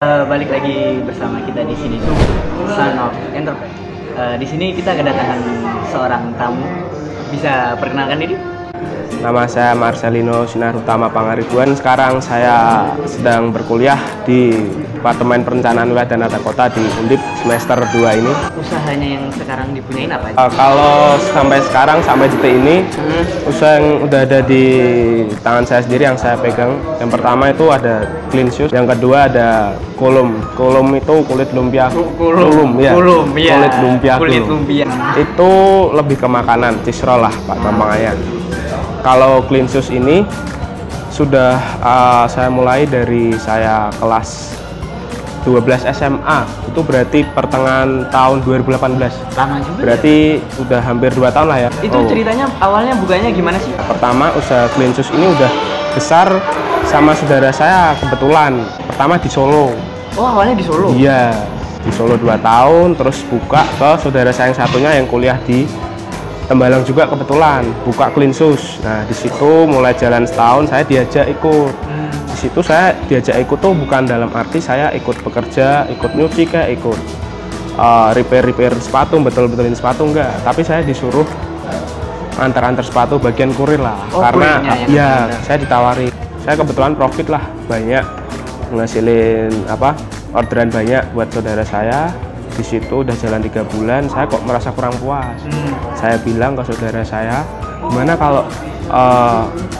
Balik lagi bersama kita di sini tuh Son of Enterprise. Di sini kita kedatangan seorang tamu. Bisa perkenalkan diri? Nama saya Marcelino Sinarutama Pangaribuan. Sekarang saya sedang berkuliah di Departemen Perencanaan Wilayah dan Tata Kota di Undip semester 2 ini. Usahanya yang sekarang dipunyain apa? Kalau sampai sekarang, sampai detik ini, usaha yang udah ada di tangan saya sendiri yang saya pegang. Yang pertama itu ada clean shoes, yang kedua ada kulum. Kulum itu kulit lumpia. Kulum, ya. Kulit lumpia. Kulit lumpia. Itu lebih ke makanan, cheese roll lah Pak gampangnya. Kalau clean shoes ini sudah saya mulai dari saya kelas 12 SMA, itu berarti pertengahan tahun 2018. Lama juga. Berarti udah hampir 2 tahun lah ya. Itu ceritanya awalnya bukanya gimana sih? Pertama usaha clean shoes ini udah besar sama saudara saya kebetulan. Pertama di Solo. Oh, awalnya di Solo? Iya, di Solo 2 tahun, terus buka ke saudara saya yang satunya yang kuliah di Tembalang juga kebetulan, buka clean shoes. Nah, di situ mulai jalan setahun saya diajak ikut. Di situ saya diajak ikut tuh bukan dalam arti saya ikut bekerja, ikut nyuci kayak ikut repair sepatu, betulin sepatu enggak, tapi saya disuruh antar sepatu bagian kurir lah. Karena ya saya ditawari. Saya kebetulan profit lah, banyak ngasilin orderan banyak buat saudara saya. Di situ udah jalan 3 bulan, saya kok merasa kurang puas. Saya bilang ke saudara saya, gimana kalau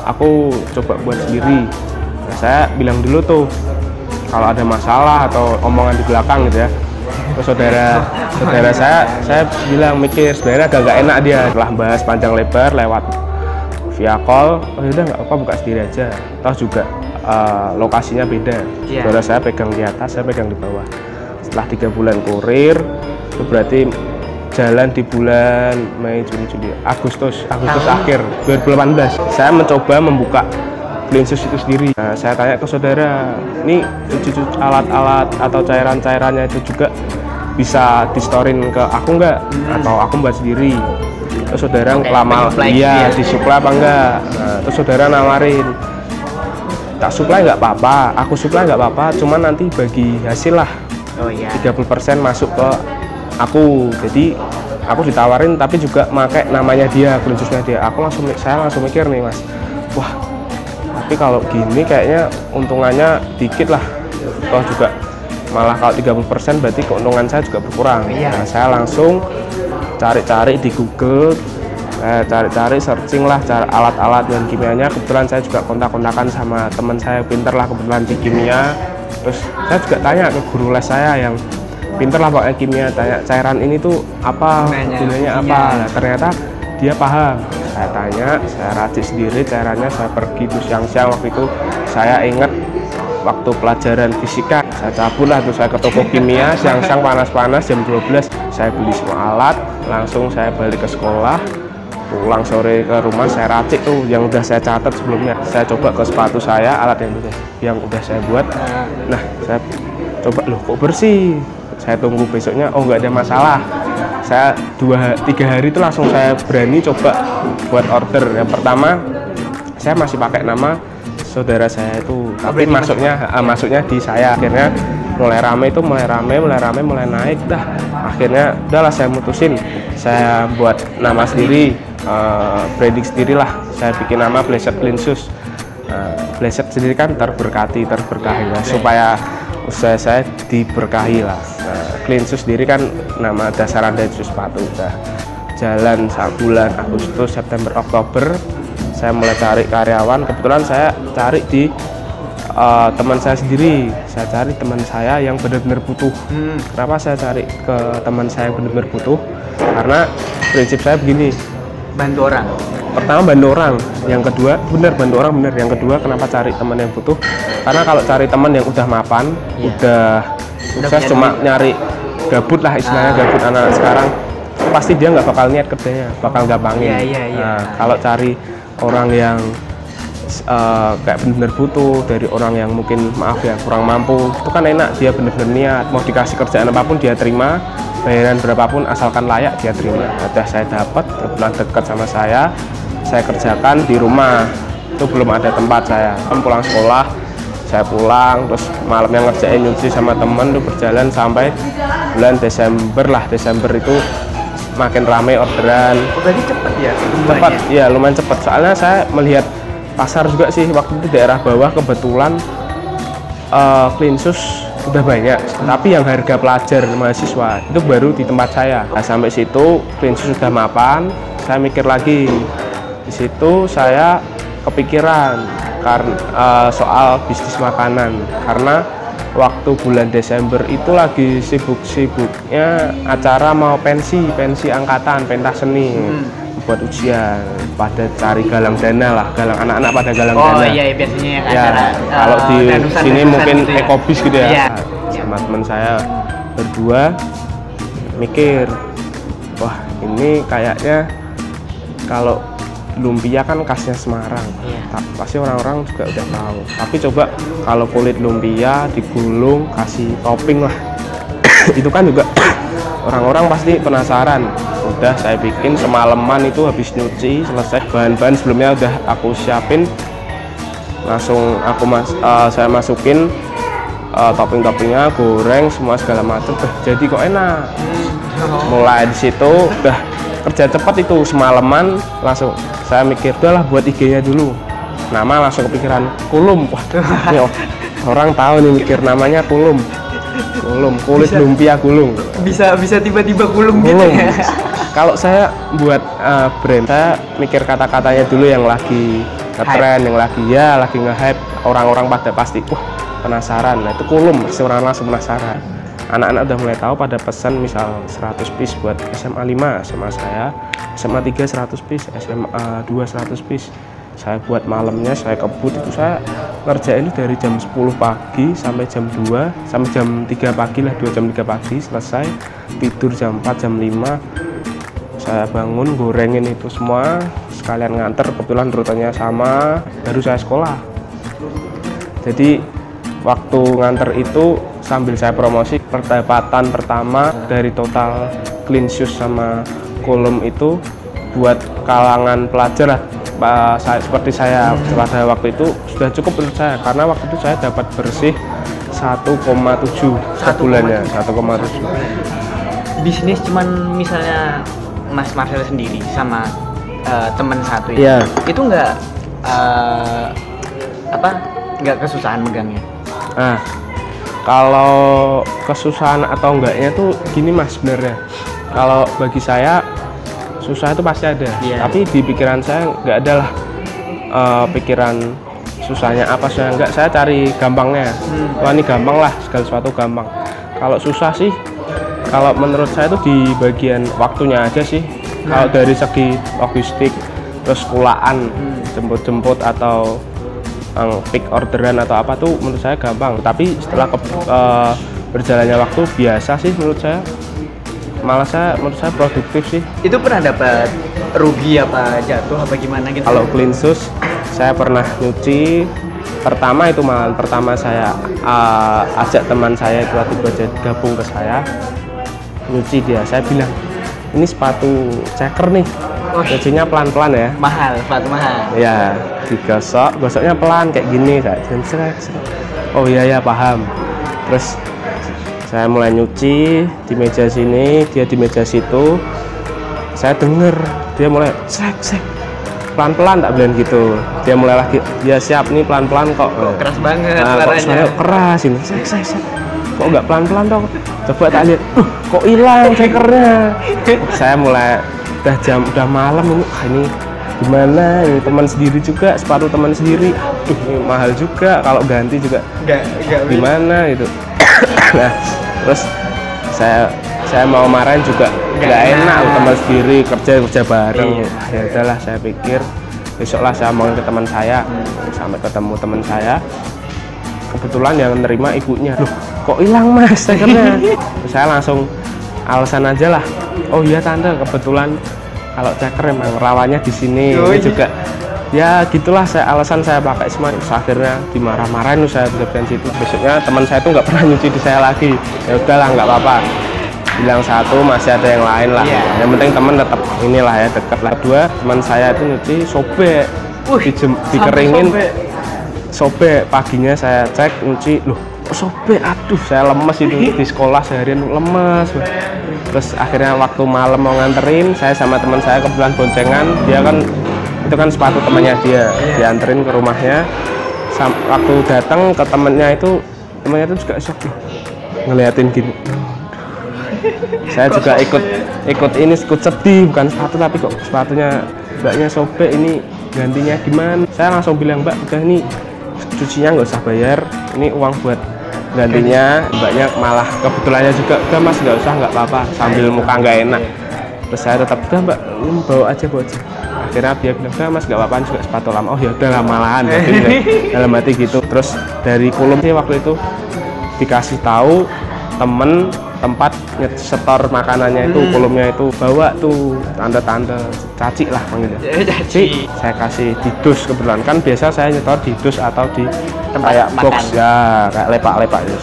aku coba buat sendiri. Nah, saya bilang dulu tuh kalau ada masalah atau omongan di belakang gitu ya. Terus saudara saya bilang mikir sebenarnya agak enak dia. Setelah bahas panjang lebar lewat via call, oh yaudah nggak apa buka sendiri aja. Toh juga lokasinya beda. Saudara saya pegang di atas, saya pegang di bawah. Setelah 3 bulan kurir, itu berarti jalan di bulan Mei, Juni, Juli, Agustus akhir 2018. Saya mencoba membuka clean shoes itu sendiri. Nah, saya tanya ke saudara, ini alat-alat atau cairan-cairannya itu juga bisa distorin ke aku nggak? Atau aku buat sendiri? Terus saudara lama, iya disuplai apa enggak? Nah, terus saudara nawarin, tak suplai nggak apa-apa, aku suplai nggak apa-apa, cuman nanti bagi hasil lah. 30% masuk ke aku, jadi aku ditawarin tapi juga pakai namanya dia, clean shoes-nya dia. Saya langsung mikir nih mas, wah tapi kalau gini kayaknya untungannya dikit lah, toh juga malah kalau 30% berarti keuntungan saya juga berkurang. Nah, saya langsung cari-cari di Google, cari-cari searching lah cara alat-alat dan kimianya. Kebetulan saya juga kontak-kontakan sama teman saya pinter lah kebetulan di kimia. Terus saya juga tanya ke guru les saya yang pinter lah pakai kimia, tanya cairan ini tuh apa gunanya apa. Nah, ternyata dia paham. Saya tanya, saya racik sendiri cairannya. Saya pergi tuh siang-siang, waktu itu saya ingat waktu pelajaran fisika, saya cabut lah tuh saya ke toko kimia siang-siang panas-panas jam 12. Saya beli semua alat, langsung saya balik ke sekolah. Pulang sore ke rumah saya racik tuh yang udah saya catat sebelumnya. Saya coba ke sepatu saya, alat yang udah saya buat. Nah, saya coba, loh kok bersih. Saya tunggu besoknya, oh nggak ada masalah. Saya 2-3 hari itu langsung saya berani coba buat order. Yang pertama saya masih pakai nama saudara saya itu, tapi masuknya di saya. Akhirnya mulai rame, mulai naik dah. Akhirnya udahlah saya mutusin, saya buat nama sendiri, branding sendiri lah. Saya bikin nama Blessed Clean Shoes. Blessed sendiri kan terberkahi lah, supaya usaha saya diberkahi lah. Clean Shoes sendiri kan nama dasaran dari sepatu. Udah jalan 1 bulan, Agustus, September, Oktober, saya mulai cari karyawan. Kebetulan saya cari di teman saya sendiri. Saya cari teman saya yang benar-benar butuh. Kenapa saya cari ke teman saya yang benar-benar butuh? Karena prinsip saya begini, bantu orang. Pertama bantu orang, yang kedua bantu orang bener. Yang kedua kenapa cari teman yang butuh? Karena kalau cari teman yang udah mapan, udah sukses cuma nyari gabut lah istilahnya, gabut anak sekarang, pasti dia nggak bakal niat kerjanya, bakal gampangin. Nah, kalau cari orang yang kayak bener-bener butuh dari orang yang mungkin maaf ya kurang mampu, itu kan enak, dia bener-bener niat, mau dikasih kerjaan apapun dia terima, bayaran berapapun asalkan layak dia terima. Udah saya dapat, kebetulan dekat sama saya kerjakan di rumah. Itu belum ada tempat, saya kan pulang sekolah saya pulang terus malamnya ngerjain nyuci sama temen tuh berjalan sampai bulan Desember lah. Desember itu makin ramai orderan. Berarti cepet ya? Cepat, ya lumayan cepat. Soalnya saya melihat pasar juga sih waktu itu daerah bawah kebetulan Klinsus udah banyak, tapi yang harga pelajar mahasiswa itu baru di tempat saya. Nah, sampai situ Klinsus sudah mapan, saya mikir lagi. Di situ saya kepikiran karena soal bisnis makanan, karena waktu bulan Desember itu lagi sibuk-sibuknya acara mau pensi angkatan pentas seni. Buat ujian, pada cari galang dana lah, galang anak-anak pada galang dana. Oh iya, biasanya yang ya, acara kalau di sini mungkin gitu ya? ekobis gitu ya. Iya. Sama teman saya berdua mikir, wah ini kayaknya kalau lumpia kan khasnya Semarang, pasti orang-orang juga udah tahu. Tapi coba kalau kulit lumpia digulung kasih topping lah, itu kan juga orang-orang pasti penasaran. Udah saya bikin semalaman itu, habis nyuci selesai, bahan-bahan sebelumnya udah aku siapin, langsung saya masukin topping-toppingnya, goreng semua segala macam. Jadi kok enak. Mulai di situ udah kerja cepat itu, semalaman langsung saya mikir udahlah buat IG-nya dulu. Nama langsung kepikiran Kulum. Wah, ini orang tahu nih mikir namanya Kulum. Kulit lumpia gulung. Bisa tiba-tiba gulung gitu ya. Kalau saya buat brand, saya mikir kata-katanya dulu yang lagi ngetren, yang lagi nge-hype, orang-orang pada pasti wah penasaran. Nah itu Kulum, orang langsung penasaran. Anak-anak udah mulai tahu, pada pesan misal 100 piece buat SMA 5, SMA saya, SMA 3 100 piece, SMA 2 100 piece. Saya buat malamnya, saya kebut itu, saya ngerjain itu dari jam 10 pagi sampai jam 2 sampai jam 3 pagi lah, 2 jam 3 pagi selesai, tidur jam 4 jam 5 saya bangun gorengin itu semua sekalian nganter, kebetulan rutenya sama, baru saya sekolah. Jadi waktu nganter itu sambil saya promosi, perdapatan pertama dari total Klinsus sama Kulum itu buat kalangan pelajar lah, seperti saya pada waktu itu sudah cukup menurut saya, karena waktu itu saya dapat bersih 1,7 sebulannya, 1,7. Bisnis cuman misalnya Mas Marcel sendiri sama teman satu ya, itu nggak nggak kesusahan megangnya? Nah, kalau kesusahan atau enggaknya tuh gini Mas, sebenarnya kalau bagi saya susah itu pasti ada, tapi di pikiran saya nggak ada lah pikiran susahnya apa, saya enggak, saya cari gampangnya. Wah ini gampang lah, segala sesuatu gampang. Kalau susah sih, kalau menurut saya itu di bagian waktunya aja sih. Kalau dari segi logistik, terus kulaan, jemput-jemput atau pick orderan atau apa tuh menurut saya gampang. Tapi setelah berjalannya waktu biasa sih menurut saya. Malah menurut saya produktif sih. Itu pernah dapat rugi apa jatuh apa gimana gitu? Kalau Klinsus saya pernah nyuci pertama itu, malah pertama saya ajak teman saya itu tiba-tiba gabung ke saya nyuci, dia saya bilang ini sepatu ceker nih, nyucinya pelan-pelan ya, mahal, sepatu mahal ya, gosoknya pelan kayak gini, saya oh iya ya paham. Terus saya mulai nyuci di meja sini, dia di meja situ, saya denger dia mulai sek pelan-pelan, tak bilang gitu, dia mulai lagi, dia siap nih pelan-pelan kok keras banget suaranya, kok keras ini, sek kok nggak pelan-pelan dong, coba tak lihat, kok hilang cekernya. Saya mulai udah malam ini gimana, ini teman sendiri juga, sepatu teman sendiri, ini mahal juga, kalau ganti juga gimana gitu. Nah terus saya mau marahin juga nggak enak, teman sendiri kerja bareng. Ya udahlah, saya pikir besoklah saya mau ke teman saya, sampai ketemu teman saya, kebetulan yang nerima ibunya, loh kok hilang Mas cekernya. Saya langsung alasan aja lah, oh iya tante, kebetulan kalau ceker emang rawannya di sini. Ini juga ya gitulah, alasan saya pakai semua. Akhirnya dimarah-marahin saya dari situ. Besoknya teman saya tuh nggak pernah nyuci di saya lagi. Ya udahlah nggak apa-apa, bilang satu masih ada yang lain lah. Yang penting teman tetap inilah ya, dekat lah. Dua, teman saya itu nyuci sobek, dikeringin sobek. Paginya saya cek nyuci, loh kok sobek, aduh saya lemes itu di sekolah seharian lemes. Terus akhirnya waktu malam mau nganterin, saya sama teman saya kebetulan boncengan, dia kan itu kan sepatu temannya dia, dianterin ke rumahnya. Waktu datang ke temannya itu juga shock ngeliatin gini. Saya juga ikut sedih, bukan sepatu tapi kok sepatunya mbaknya sobek, ini gantinya gimana. Saya langsung bilang, mbak udah ini cucinya nggak usah bayar, ini uang buat gantinya. Mbaknya malah kebetulannya juga, udah mas nggak usah, nggak apa-apa, sambil muka nggak enak. Terus saya tetap, udah mbak bawa aja. Akhirnya dia bilang, udah mas nggak apa-apa juga sepatu lama. Oh ya udah malahan dalam hati gitu. Terus dari Kulum sih waktu itu dikasih tahu temen tempat setor makanannya itu, Kulumnya itu bawa tuh tanda-tanda caci lah panggilnya. Caci. Saya kasih di dus, kebetulan kan biasa saya nyetor di dus atau di kayak box ya, kayak lepak-lepak ya.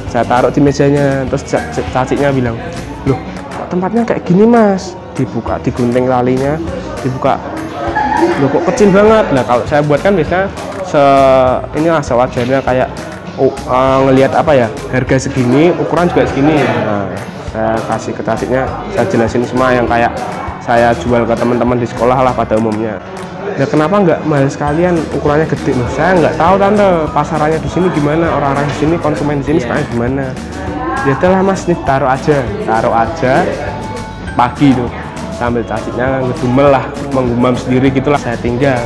Saya taruh di mejanya, terus cacinya bilang, loh kok tempatnya kayak gini mas? Dibuka, digunting lalinya, dibuka, loh kok kecil banget. Nah kalau saya buat kan biasanya inilah sewajarnya, kayak ngelihat apa ya, harga segini, ukuran juga segini. Nah, saya kasih ke cacinya, saya jelasin semua yang kayak saya jual ke teman-teman di sekolah lah pada umumnya. Ya kenapa nggak mahal sekalian, ukurannya gede? Loh, saya nggak tahu tante, pasarannya di sini gimana, orang-orang di sini, konsumen di sini sekarang gimana. Ya udahlah mas, nih taruh aja. Pagi tuh sambil cacinya ngedumel lah, menggumam sendiri gitulah, saya tinggal.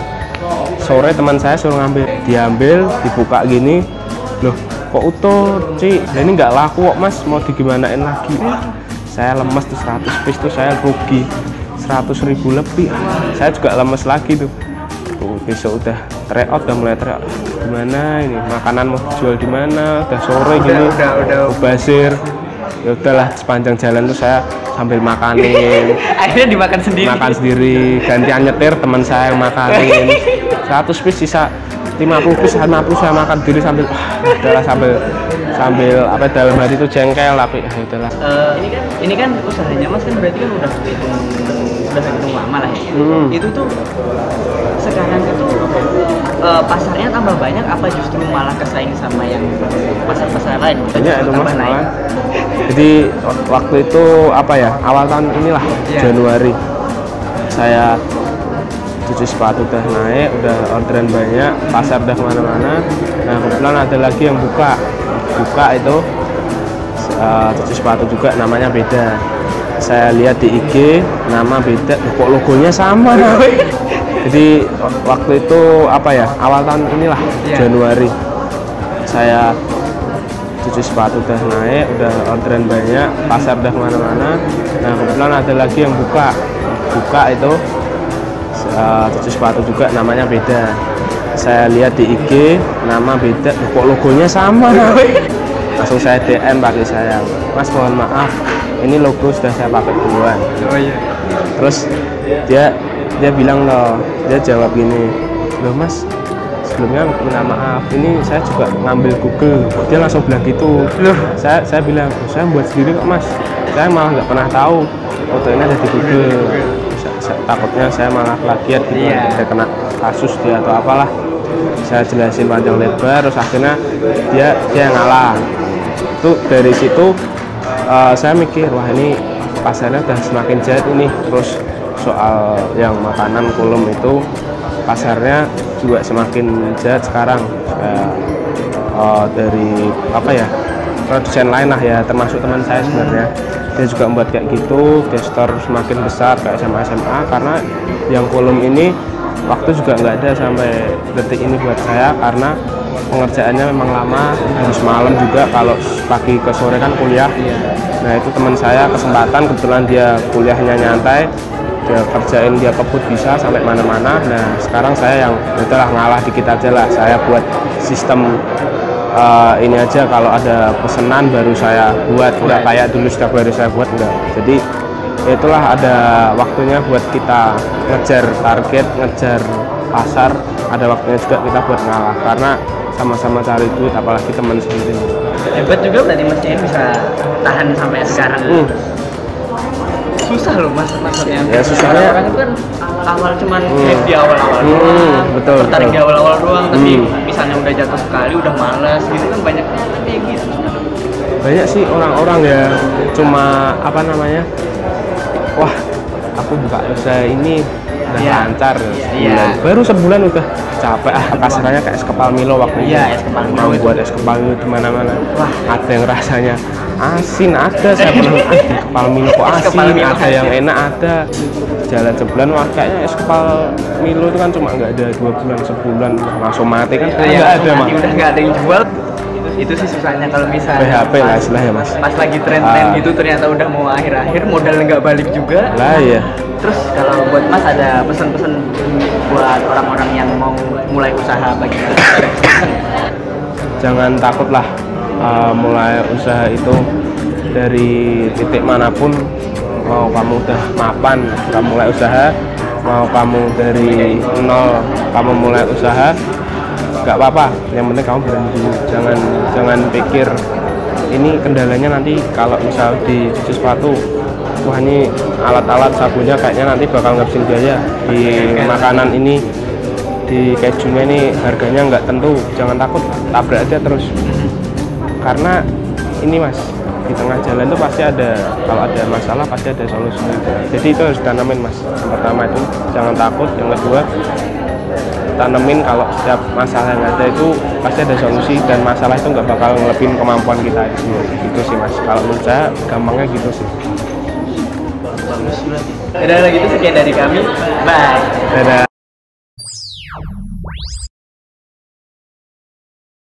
Sore teman saya suruh diambil, dibuka gini. Loh kok utuh Ci, ini nggak laku kok mas, mau digimanain lagi. Saya lemes tuh, 100 piece tuh saya rugi 100.000 lebih. Saya juga lemes lagi tuh. Besok udah udah mulai tryout, gimana ini makanan mau dijual di mana, udah sore gini, udah basir. Ya udahlah, sepanjang jalan tuh saya sambil makanin. Akhirnya makan sendiri, gantian nyetir teman saya yang makanin. 100 piece sisa 50 piece, 50 saya makan diri sambil udahlah, sambil apa dalam hati itu jengkel, tapi ya udahlah. Ini kan usahanya mas kan berarti kan udah terhitung lama lah ya. Itu tuh sekarang itu pasarnya tambah banyak apa justru malah kesaing sama yang pasar-pasar lain? Banyak itu mas malah. Jadi waktu itu apa ya, awal tahun inilah Januari, saya cuci sepatu udah naik, udah orderan banyak, pasar udah kemana-mana. Nah kebetulan ada lagi yang buka itu cuci sepatu juga, namanya beda. Saya lihat di IG nama beda, kok logonya sama. Jadi waktu itu apa ya, awal tahun inilah Januari, saya cuci sepatu udah naik, udah orderan banyak, pasar udah kemana-mana. Nah kebetulan ada lagi yang buka itu cuci sepatu juga, namanya beda. Saya lihat di IG nama beda, kok logonya sama. Langsung saya DM pakai saya, mas mohon maaf, ini logo sudah saya pakai duluan. Terus dia bilang loh, dia jawab gini, loh mas sebelumnya minta maaf, ini saya juga ngambil Google. Dia langsung bilang gitu. Loh saya bilang, saya buat sendiri kok mas, saya malah nggak pernah tahu foto ini ada di Google. Takutnya saya malah plagiat gitu, saya kena kasus dia atau apalah. Saya jelasin panjang lebar, terus akhirnya dia ngalah. Itu dari situ saya mikir, wah ini pasarnya udah semakin jahat ini. Terus soal yang makanan Kulum itu pasarnya juga semakin jahat sekarang. Dari apa ya, produsen lain lah ya, termasuk teman saya sebenarnya, dia juga membuat kayak gitu, gestor semakin besar kayak SMA karena yang Kulum ini waktu juga nggak ada sampai detik ini buat saya, karena pengerjaannya memang lama, harus malam juga, kalau pagi ke sore kan kuliah. Nah itu teman saya kesempatan, kebetulan dia kuliahnya nyantai, dia kerjain, dia kebut bisa sampai mana-mana. Nah sekarang saya yang udahlah ngalah dikit aja lah, saya buat sistem ini aja, kalau ada pesanan baru saya buat, nggak kayak dulu setiap hari saya buat, enggak. Jadi itulah ada waktunya buat kita ngejar target, ngejar pasar, ada waktunya juga kita buat ngalah, karena sama-sama cari duit, apalagi teman sendiri. Hebat juga berarti Mas Ian bisa tahan sampai sekarang. susah loh mas masuknya. Ya, susahnya- orang itu kan awal cuman hype di awal-awal betul, tertarik betul. di awal-awal doang, tapi misalnya udah jatuh sekali udah malas gitu kan, banyak kayak gitu. Banyak sih orang-orang ya cuma apa namanya, wah aku buka usaha ini udah Iya. lancar Iya. baru sebulan udah capek kasarnya kayak es kepal Milo waktu itu. Iya, es kepal Milo mau itu. buat es kepal Milo di mana-mana. Wah. Ada yang rasanya asin, ada saya pernah es kepal Milo kok Es kepal asin, Milo ada yang asin. enak, ada jalan sebulan. Wah kayaknya es kepal Milo itu kan cuma nggak ada 2 bulan, sebulan langsung mati kan. Iya, Nggak ada mah. udah nggak ada yang jual. Itu sih susahnya kalau misalnya PHP lah istilahnya mas. pas lagi tren-tren Ah. gitu, ternyata udah mau akhir-akhir, modal nggak balik juga. Lah ya. Terus kalau buat mas ada pesan-pesan buat orang-orang yang mau mulai usaha bagaimana? Jangan takutlah mulai usaha itu dari titik manapun. Mau kamu udah mapan kamu mulai usaha, mau kamu dari nol kamu mulai usaha, nggak apa-apa, yang penting kamu berani dulu. Jangan pikir ini kendalanya nanti kalau misal di cuci sepatu, wah ini alat-alat sabunnya kayaknya nanti bakal ngabisin biaya, di makanan ini, di kejunya ini harganya nggak tentu. Jangan takut, tabrak aja terus, karena ini mas, di tengah jalan itu pasti ada, kalau ada masalah pasti ada solusinya. Jadi itu harus tanamin mas. Yang pertama itu jangan takut, yang kedua tanemin kalau setiap masalah yang ada itu pasti ada solusi, dan masalah itu nggak bakal ngelebihin kemampuan kita itu. Gitu sih mas, kalau menurut saya gampangnya gitu sih. Udah gitu sekian dari kami, bye. Dadah.